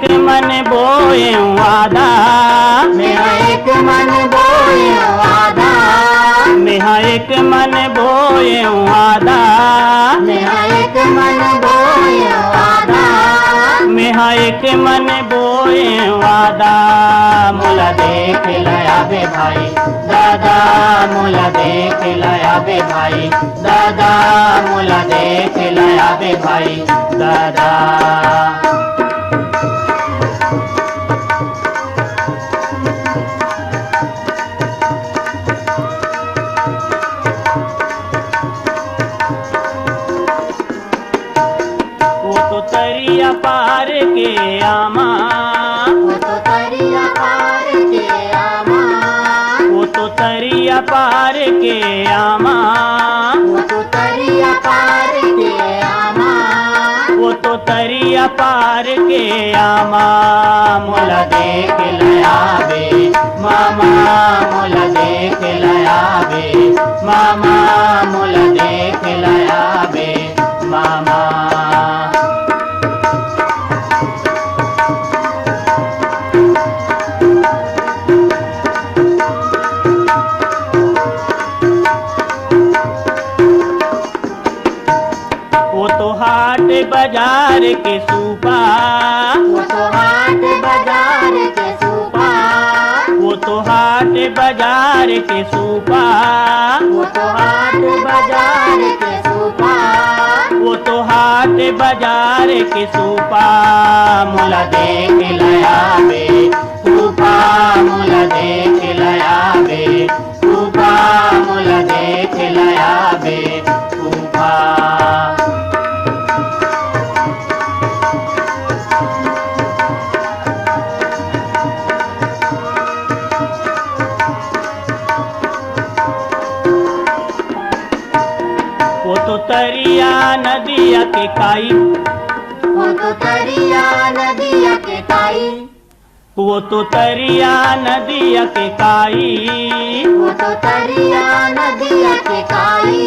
एक मन बोए वादा, मेरा एक मन बोए वादा, मेहा एक मन बोए वादा, मेरा एक मन बोए वादा, मेहा एक मन बोए वादा। मोला देख लया बे भाई दादा, मोला देख लया बे भाई दादा, मोला देख लया बे भाई दादा। वो तो तरिया पार के आमा, वो तो तरिया पार के आमा, वो तो तरिया पार के आमा, वो तो तरिया पार के आमा, वो तो तरिया पार के आमा। मोला देख लया बे मामा, मोला देख लया बे मामा, मोला देख लया बे मामा। वो तो हाट बाजार के सूपा, वो तो हाट बाजार के सूपा, वो तो हाट बाजार के सूपा, वो तो हाट बाजार के सूपा, वो तो हाट बाजार के सूपा। मोला देख लया बे सूपा, मोला देख लया बे सूपा, मोला देख लया बे सूपा। वो तो तरिया नदिया के काई, वो तो तरिया नदिया के काई, वो तो तरिया नदिया के काई, वो तो तरिया नदिया के काई,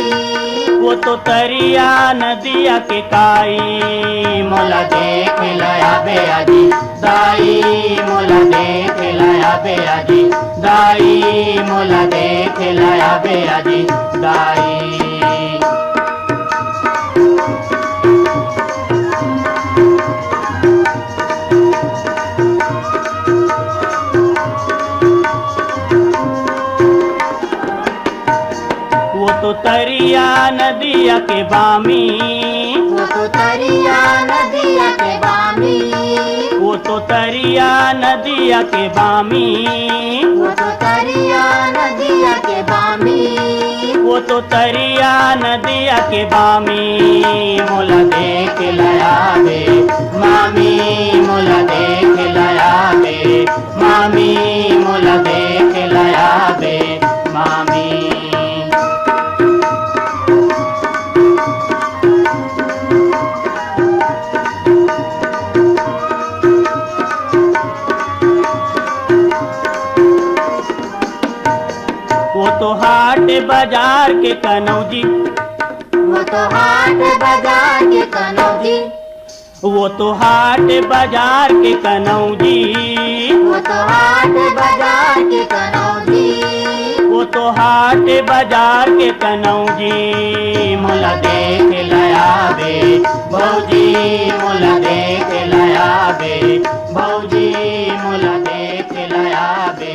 वो तो तरिया नदिया के काई। मोला देख लया बे आजी दाई, मोला देख लया बे आजी दाई, मोला देख लया बे आजी दाई। वो तो तरिया नदिया के बामी, वो तो तरिया नदिया के बामी, वो तो तरिया नदिया के बामी, वो तो तरिया नदिया के बामी, वो तो तरिया नदिया के बामी। मोला देख लया बे मामी, मोला देख लया बे मामी, मोला देख लया बे मामी। वो तो हाट बाजार के कनौजी, वो तो हाट बाजार के कनौजी, वो तो हाट बाजार के कनौजी, वो तो हाट बाजार के कनौजी, वो तो हाट बाजार के कनौजी। मोला देख लया बे भौजी, मोला देख लया बे भौजी, मोला देख लया बे